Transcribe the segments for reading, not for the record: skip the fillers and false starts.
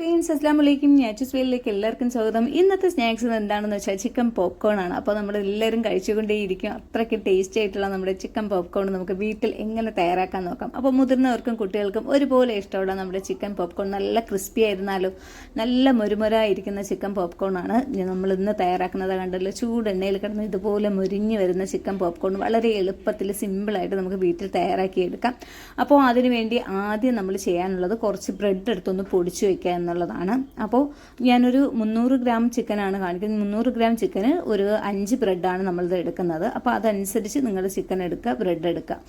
Friends അസ്സലാമലൈക്കും. ഞാച്ചൂസ് വേലിലേക്ക് എല്ലാവർക്കും സ്വാഗതം. ഇന്നത്തെ സ്നാക്സ് എന്താണെന്ന് വെച്ചാൽ ചിക്കൻ പോപ്കോൺ ആണ്. അപ്പോൾ നമ്മളെല്ലാവരും കഴിച്ചുകൊണ്ടേയിരിക്കും. അത്രയ്ക്ക് ടേസ്റ്റി ആയിട്ടുള്ള നമ്മുടെ ചിക്കൻ പോപ്കോൺ നമുക്ക് വീട്ടിൽ എങ്ങനെ തയ്യാറാക്കാൻ നോക്കാം. അപ്പോൾ മുതിർന്നവർക്കും കുട്ടികൾക്കും ഒരുപോലെ ഇഷ്ടമുള്ള നമ്മുടെ ചിക്കൻ പോപ്കോൺ നല്ല ക്രിസ്പി ആയിരുന്നാലും നല്ല മുരുമുരായിരിക്കുന്ന ചിക്കൻ പോപ്കോൺ ആണ് നമ്മൾ ഇന്ന് തയ്യാറാക്കുന്നത്. കണ്ടല്ലോ, ചൂടെണ്ണയിൽ കിടന്ന് ഇതുപോലെ മുരിഞ്ഞ് വരുന്ന ചിക്കൻ പോപ്കോൺ വളരെ എളുപ്പത്തിൽ സിമ്പിളായിട്ട് നമുക്ക് വീട്ടിൽ തയ്യാറാക്കിയെടുക്കാം. അപ്പോൾ അതിനുവേണ്ടി ആദ്യം നമ്മൾ ചെയ്യാനുള്ളത് കുറച്ച് ബ്രെഡ് എടുത്തൊന്ന് പൊടിച്ച് വയ്ക്കുക എന്നുള്ളതാണ്. അപ്പോൾ ഞാനൊരു 300 ഗ്രാം ചിക്കനാണ് കാണിക്കുന്നത്. 300 ഗ്രാം ചിക്കന് ഒരു 5 ബ്രെഡാണ് നമ്മളിത് എടുക്കുന്നത്. അപ്പോൾ അതനുസരിച്ച് നിങ്ങൾ ചിക്കൻ എടുക്കുക, ബ്രെഡ് എടുക്കുക.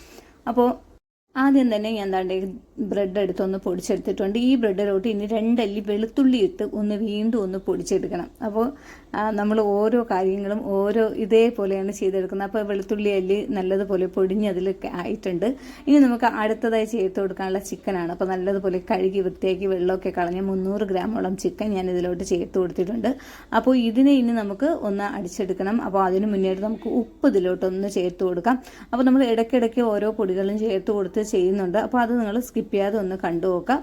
അപ്പോൾ ആദ്യം തന്നെ ഞാൻ എന്താണ്ട് ബ്രെഡ് എടുത്തൊന്ന് പൊടിച്ചെടുത്തിട്ടുണ്ട്. ഈ ബ്രെഡിലോട്ട് ഇനി 2 അല്ലി വെളുത്തുള്ളി ഇട്ട് വീണ്ടും ഒന്ന് പൊടിച്ചെടുക്കണം. അപ്പോൾ നമ്മൾ ഓരോ കാര്യങ്ങളും ഇതേപോലെയാണ് ചെയ്തെടുക്കുന്നത്. അപ്പോൾ വെളുത്തുള്ളി അല്ലി നല്ലതുപോലെ പൊടിഞ്ഞ് അതിലൊക്കെ ആയിട്ടുണ്ട്. ഇനി നമുക്ക് അടുത്തതായി ചേർത്ത് കൊടുക്കാനുള്ള ചിക്കനാണ്. അപ്പോൾ നല്ലതുപോലെ കഴുകി വൃത്തിയാക്കി വെള്ളമൊക്കെ കളഞ്ഞ് 300 ഗ്രാമോളം ചിക്കൻ ഞാൻ ഇതിലോട്ട് ചേർത്ത് കൊടുത്തിട്ടുണ്ട്. അപ്പോൾ ഇതിനെ ഇനി നമുക്ക് ഒന്ന് അടിച്ചെടുക്കണം. അപ്പോൾ അതിന് മുന്നേറ്റ് നമുക്ക് ഉപ്പ് ഇതിലോട്ടൊന്ന് ചേർത്ത് കൊടുക്കാം. അപ്പോൾ നമ്മൾ ഇടയ്ക്കിടയ്ക്ക് ഓരോ പൊടികളും ചേർത്ത് കൊടുത്ത് ചെയ്യുന്നുണ്ട്. അപ്പോൾ അത് നിങ്ങൾ സ്കിപ്പ് ചെയ്യാതെ ഒന്ന് കണ്ടു നോക്കാം.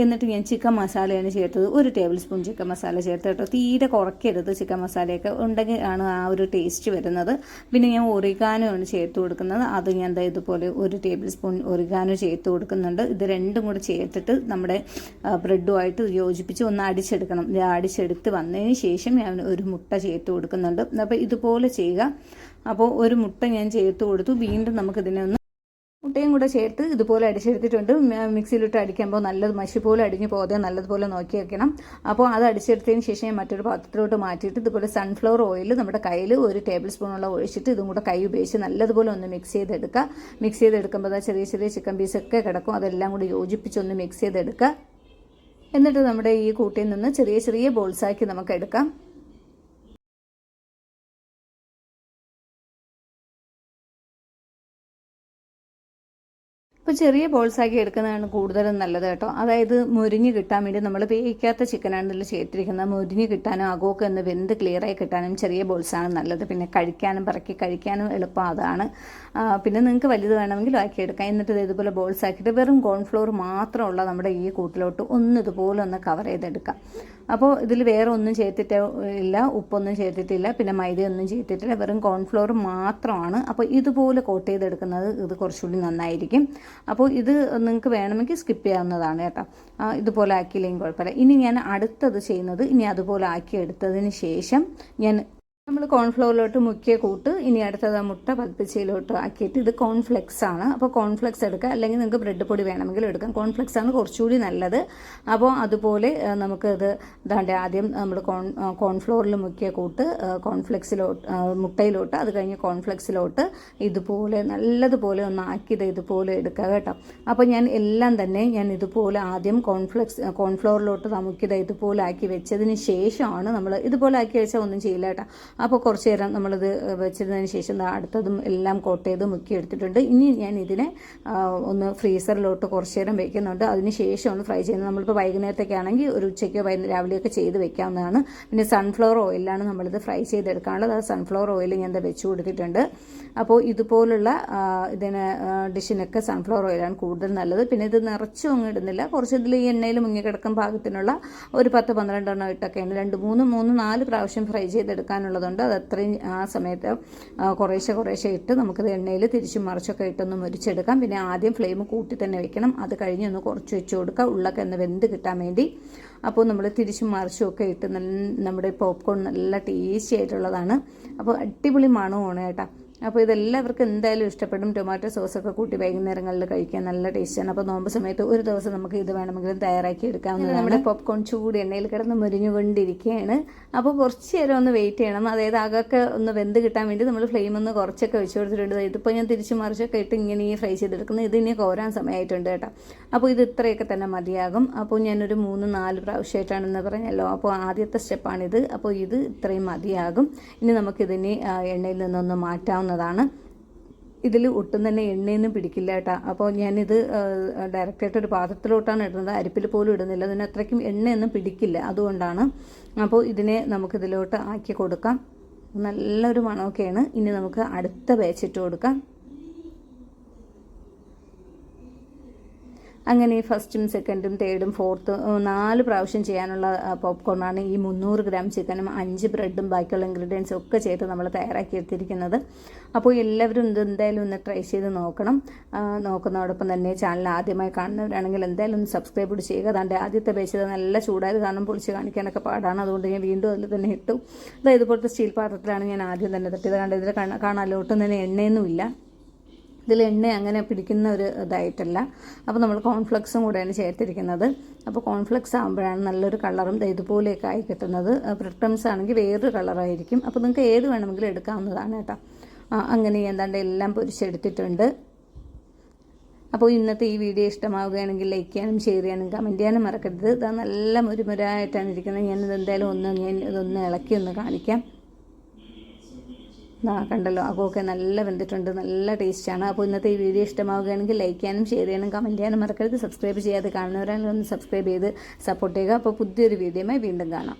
എന്നിട്ട് ഞാൻ ചിക്കൻ മസാലയാണ് ചേർത്തത്. 1 ടേബിൾ സ്പൂൺ ചിക്കൻ മസാല ചേർത്ത് കേട്ടോ. തീരെ കുറയ്ക്കരുത്, ചിക്കൻ മസാലയൊക്കെ ഉണ്ടെങ്കിൽ ആണ് ആ ഒരു ടേസ്റ്റ് വരുന്നത്. പിന്നെ ഞാൻ ഒറിഗാനോ ആണ് ചേർത്ത് കൊടുക്കുന്നത്. അത് ഞാൻ ഇതുപോലെ 1 ടേബിൾ സ്പൂൺ ഒറിഗാനോ ചേർത്ത് കൊടുക്കുന്നുണ്ട്. ഇത് രണ്ടും കൂടെ ചേർത്തിട്ട് നമ്മുടെ ബ്രെഡുമായിട്ട് യോജിപ്പിച്ച് ഒന്ന് അടിച്ചെടുക്കണം. അടിച്ചെടുത്ത് വന്നതിന് ശേഷം ഞാൻ ഒരു മുട്ട ചേർത്ത് കൊടുക്കുന്നുണ്ട്. അപ്പോൾ ഇതുപോലെ ചെയ്യുക. അപ്പോൾ ഒരു മുട്ട ഞാൻ ചേർത്ത് കൊടുത്തു. വീണ്ടും നമുക്കിതിനെ ഒന്ന് മുട്ടയും കൂടെ ചേർത്ത് ഇതുപോലെ അടിച്ചെടുത്തിട്ടുണ്ട്. മിക്സിയിലിട്ട് അടിക്കുമ്പോൾ നല്ലത് മഷി പോലെ അടിഞ്ഞു പോകാതെ നല്ലതുപോലെ നോക്കി വെക്കണം. അപ്പോൾ അത് അടിച്ചെടുത്തതിന് ശേഷം ഞാൻ മറ്റൊരു പാത്രത്തിലോട്ട് മാറ്റിയിട്ട് ഇതുപോലെ സൺഫ്ലവർ ഓയിൽ നമ്മുടെ കയ്യിൽ 1 ടേബിൾ സ്പൂണോളം ഒഴിച്ചിട്ട് ഇതും കൂടെ കൈ ഉപയോഗിച്ച് നല്ലതുപോലെ ഒന്ന് മിക്സ് ചെയ്തെടുക്കുക. മിക്സ് ചെയ്തെടുക്കുമ്പോൾ ചെറിയ ചെറിയ ചിക്കൻ പീസൊക്കെ കിടക്കും. അതെല്ലാം കൂടി യോജിപ്പിച്ചൊന്ന് മിക്സ് ചെയ്തെടുക്കുക. എന്നിട്ട് നമ്മുടെ ഈ കൂട്ടിൽ നിന്ന് ചെറിയ ചെറിയ ബോൾസാക്കി നമുക്ക് എടുക്കാം. ഇപ്പോൾ ചെറിയ ബോൾസാക്കി എടുക്കുന്നതാണ് കൂടുതലും നല്ലത് കേട്ടോ. അതായത് മുരിഞ്ഞ് കിട്ടാൻ വേണ്ടി നമ്മൾ വേവിക്കാത്ത ചിക്കനാണ് ഇതിൽ ചേർത്തിരിക്കുന്നത്. മുരിഞ്ഞ് കിട്ടാനും അകമൊക്കെ ഒന്ന് വെന്ത് ക്ലിയറായി കിട്ടാനും ചെറിയ ബോൾസാണ് നല്ലത്. പിന്നെ കഴിക്കാനും പറക്കി കഴിക്കാനും എളുപ്പം അതാണ്. പിന്നെ നിങ്ങൾക്ക് വലുത് വേണമെങ്കിൽ ആക്കിയെടുക്കാം. എന്നിട്ട് ഇതുപോലെ ബോൾസാക്കിയിട്ട് വെറും കോൺഫ്ലോർ മാത്രമുള്ള നമ്മുടെ ഈ കൂട്ടിലോട്ട് ഇതുപോലെ ഒന്ന് കവർ ചെയ്തെടുക്കാം. അപ്പോൾ ഇതിൽ വേറെ ഒന്നും ചേർത്തിട്ടില്ല, ഉപ്പൊന്നും ചേർത്തിട്ടില്ല, പിന്നെ മൈദയൊന്നും ചേർത്തിട്ടില്ല, വെറും കോൺഫ്ലോർ മാത്രമാണ്. അപ്പോൾ ഇതുപോലെ കോട്ട് ചെയ്തെടുക്കുന്നത് ഇത് കുറച്ചുകൂടി നന്നായിരിക്കും. അപ്പോൾ ഇത് നിങ്ങൾക്ക് വേണമെങ്കിൽ സ്കിപ്പ് ചെയ്യാവുന്നതാണ് കേട്ടോ. ഇതുപോലെ ആക്കിയില്ലെങ്കിൽ കുഴപ്പമില്ല. ഇനി ഞാൻ അടുത്തത് ചെയ്യുന്നത്, ഇനി അതുപോലെ ആക്കി എടുത്തതിന് ശേഷം നമ്മൾ കോൺഫ്ലവറിലോട്ട് മുക്കിയ കൂട്ട് ഇനി അടുത്തത് മുട്ട പതിപ്പിച്ചതിലോട്ട് ആക്കിയിട്ട് ഇത് കോൺഫ്ലെക്സ് ആണ്. അപ്പോൾ കോൺഫ്ലെക്സ് എടുക്കുക, അല്ലെങ്കിൽ നിങ്ങൾക്ക് ബ്രെഡ് പൊടി വേണമെങ്കിലും എടുക്കാം. കോൺഫ്ലെക്സ് ആണ് കുറച്ചുകൂടി നല്ലത്. അപ്പോൾ അതുപോലെ നമുക്കിത് ആദ്യം നമ്മൾ കോൺഫ്ലോറിൽ മുക്കിയ കൂട്ട് കോൺഫ്ലെക്സിലോട്ട് മുട്ടയിലോട്ട്, അത് കഴിഞ്ഞ് കോൺഫ്ലെക്സിലോട്ട് ഇതുപോലെ നല്ലതുപോലെ ഒന്ന് ആക്കിയത് ഇതുപോലെ എടുക്കുക കേട്ടോ. അപ്പോൾ ഞാൻ എല്ലാം തന്നെ ഞാൻ ഇതുപോലെ ആദ്യം കോൺഫ്ലോറിലോട്ട് മുക്കിയത് ഇതുപോലെ ആക്കി വെച്ചതിന് ശേഷമാണ് നമ്മൾ ഇതുപോലെ ആക്കി വെച്ചാൽ ഒന്നും ചെയ്യില്ല കേട്ടോ. അപ്പോൾ കുറച്ച് നേരം നമ്മളിത് വെച്ചിരുന്നതിന് ശേഷം അടുത്തതും എല്ലാം കോട്ട് ചെയ്ത് മുക്കി എടുത്തിട്ടുണ്ട്. ഇനി ഞാൻ ഇതിനെ ഒന്ന് ഫ്രീസറിലോട്ട് കുറച്ച് നേരം വെക്കുന്നുണ്ട്. അതിന് ശേഷമാണ് ഫ്രൈ ചെയ്യുന്നത്. നമ്മളിപ്പോൾ വൈകുന്നേരത്തേക്ക് ആണെങ്കിൽ ഒരു ഉച്ചയ്ക്കോ രാവിലെയൊക്കെ ചെയ്ത് വെക്കാവുന്നതാണ്. പിന്നെ സൺഫ്ലവർ ഓയിലാണ് നമ്മളിത് ഫ്രൈ ചെയ്തെടുക്കാനുള്ളത്. അത് സൺഫ്ലവർ ഓയിൽ ഞാൻ വെച്ച് കൊടുത്തിട്ടുണ്ട്. അപ്പോൾ ഇതുപോലുള്ള ഡിഷിനൊക്കെ സൺഫ്ലവർ ഓയിലാണ് കൂടുതൽ നല്ലത്. പിന്നെ ഇത് നിറച്ചും അങ്ങ് ഇടുന്നില്ല, കുറച്ച് ഇതിൽ ഈ എണ്ണയിൽ മുങ്ങിക്കിടക്കാൻ പാകത്തിനുള്ള ഒരു 10-12 എണ്ണം ഇട്ടൊക്കെയാണ് 2-3-4 പ്രാവശ്യം ഫ്രൈ ചെയ്തെടുക്കാനുള്ളതുണ്ട്. അത് അത്രയും ആ സമയത്ത് കുറേശ്ശെ ഇട്ട് നമുക്കത് എണ്ണയിൽ തിരിച്ചും മറിച്ചൊക്കെ ഇട്ടൊന്ന് മുരിച്ചെടുക്കാം. പിന്നെ ആദ്യം ഫ്ലെയിം കൂട്ടി തന്നെ വെക്കണം. അത് കഴിഞ്ഞ് ഒന്ന് കുറച്ച് വെച്ച് കൊടുക്കുക, ഉള്ളൊക്കെ ഒന്ന് വെന്ത് കിട്ടാൻ വേണ്ടി. അപ്പോൾ നമ്മൾ തിരിച്ചും മറിച്ചും ഒക്കെ ഇട്ട് നമ്മുടെ പോപ്കോൺ നല്ല ടേസ്റ്റി ആയിട്ടുള്ളതാണ്. അപ്പോൾ അടിപൊളി മണമാണ് കേട്ടോ. അപ്പോൾ ഇതെല്ലാവർക്കും എന്തായാലും ഇഷ്ടപ്പെടും. ടൊമാറ്റോ സോസൊക്കെ കൂട്ടി വൈകുന്നേരങ്ങളിൽ കഴിക്കാൻ നല്ല ടേസ്റ്റാണ്. അപ്പോൾ നോമ്പ് സമയത്ത് ഒരു ദിവസം നമുക്ക് ഇത് വേണമെങ്കിലും തയ്യാറാക്കി എടുക്കാവുന്നതാണ്. നമ്മുടെ പോപ്കോൺ ചൂട് എണ്ണയിൽ കിടന്ന് മുരിഞ്ഞുകൊണ്ടിരിക്കുകയാണ്. അപ്പോൾ കുറച്ച് നേരം ഒന്ന് വെയിറ്റ് ചെയ്യണം. അതായത് അകമൊക്കെ ഒന്ന് വെന്ത് കിട്ടാൻ വേണ്ടി നമ്മൾ ഫ്ലെയിം ഒന്ന് കുറച്ചൊക്കെ വെച്ച് കൊടുത്തിട്ടുണ്ട്. ഇതിപ്പോൾ ഞാൻ തിരിച്ച് മറിച്ചൊക്കെ ഇട്ട് ഇങ്ങനെ ഫ്രൈ ചെയ്തെടുക്കുന്നത്. ഇതിനി കോരാൻ സമയമായിട്ടുണ്ട് കേട്ടോ. അപ്പോൾ ഇത് ഇത്രയൊക്കെ തന്നെ മതിയാകും. അപ്പോൾ ഞാനൊരു 3-4 പ്രാവശ്യമായിട്ടാണെന്ന് പറഞ്ഞല്ലോ. അപ്പോൾ ആദ്യത്തെ സ്റ്റെപ്പാണിത്. അപ്പോൾ ഇത് ഇത്രയും മതിയാകും. ഇനി നമുക്കിതിനെ എണ്ണയിൽ നിന്നൊന്ന് മാറ്റാവുന്നതാണ്. ഇതിൽ ഒട്ടും തന്നെ എണ്ണയൊന്നും പിടിക്കില്ല കേട്ടോ. അപ്പോൾ ഞാനിത് ഡയറക്റ്റായിട്ട് ഒരു പാത്രത്തിലോട്ടാണ് ഇടുന്നത്. അരിപ്പിൽ പോലും ഇടുന്നില്ല. അതിന് അത്രയ്ക്കും എണ്ണയൊന്നും പിടിക്കില്ല, അതുകൊണ്ടാണ്. അപ്പോൾ ഇതിനെ നമുക്കിതിലോട്ട് ആക്കി കൊടുക്കാം. നല്ലൊരു മണമൊക്കെയാണ്. ഇനി നമുക്ക് അടുത്ത ബാച്ച് ഇട്ട് കൊടുക്കാം. അങ്ങനെ ഫസ്റ്റും സെക്കൻഡും തേർഡും ഫോർത്തും 4 പ്രാവശ്യം ചെയ്യാനുള്ള പോപ്കോണാണ് ഈ 300 ഗ്രാം ചിക്കനും 5 ബ്രെഡും ബാക്കിയുള്ള ഇൻഗ്രീഡിയൻസും ഒക്കെ ചേർത്ത് നമ്മൾ തയ്യാറാക്കി എടുത്തിരിക്കുന്നത്. അപ്പോൾ എല്ലാവരും ഇത് എന്തായാലും ഒന്ന് ട്രൈ ചെയ്ത് നോക്കണം. നോക്കുന്നതോടൊപ്പം തന്നെ ചാനൽ ആദ്യമായി കാണുന്നവരാണെങ്കിൽ എന്തായാലും ഒന്ന് സബ്സ്ക്രൈബ് കൂടി ചെയ്യുക. അതാണ്ട് ആദ്യത്തെ ബേസ് നല്ല ചൂടായത് കാരണം പൊളിച്ച് കാണിക്കാനൊക്കെ പാടാണ്. അതുകൊണ്ട് ഞാൻ വീണ്ടും അതിൽ തന്നെ ഇട്ടു. അതായത് ഇതുപോലത്തെ സ്റ്റീൽ പാത്രത്തിലാണ് ഞാൻ ആദ്യം തന്നെ തട്ടിയത്. കണ്ട് ഇതിൽ കാണാമല്ലോ, ഒട്ടും തന്നെ എണ്ണയൊന്നുമില്ല. ഇതിൽ എണ്ണ അങ്ങനെ പിടിക്കുന്ന ഒരു ഇതായിട്ടല്ല. അപ്പോൾ നമ്മൾ കോൺഫ്ലെക്സും കൂടെയാണ് ചേർത്തിരിക്കുന്നത്. അപ്പോൾ കോൺഫ്ലെക്സ് ആകുമ്പോഴാണ് നല്ലൊരു കളറും ഇതുപോലെയൊക്കെ ആയി കിട്ടുന്നത്. ബ്രെഡ് ക്രംസ് ആണെങ്കിൽ വേറൊരു കളറായിരിക്കും. അപ്പോൾ നിങ്ങൾക്ക് ഏത് വേണമെങ്കിലും എടുക്കാവുന്നതാണ് കേട്ടോ. അങ്ങനെ എന്താണ്ട് എല്ലാം പൊരിച്ചെടുത്തിട്ടുണ്ട്. അപ്പോൾ ഇന്നത്തെ ഈ വീഡിയോ ഇഷ്ടമാവുകയാണെങ്കിൽ ലൈക്ക് ചെയ്യാനും ഷെയർ ചെയ്യാനും കമൻറ്റ് ചെയ്യാനും മറക്കരുത്. ഇത് നല്ല മുരുമുരായിട്ടാണ് ഇരിക്കുന്നത്. ഞാനിത് എന്തായാലും ഇതൊന്ന് ഇളക്കി ഒന്ന് കാണിക്കാം. കണ്ടല്ലോ, അകമൊക്കെ നല്ല വെന്തിട്ടുണ്ട്, നല്ല ടേസ്റ്റാണ്. അപ്പോൾ ഇന്നത്തെ ഈ വീഡിയോ ഇഷ്ടമാവുകയാണെങ്കിൽ ലൈക്ക് ചെയ്യാനും ഷെയർ ചെയ്യാനും കമൻറ്റ് ചെയ്യാനും മറക്കരുത്. സബ്സ്ക്രൈബ് ചെയ്യാതെ കാണുന്നവരാണെങ്കിൽ ഒന്ന് സബ്സ്ക്രൈബ് ചെയ്ത് സപ്പോർട്ട് ചെയ്യുക. അപ്പോൾ പുതിയൊരു വീഡിയോയുമായി വീണ്ടും കാണാം.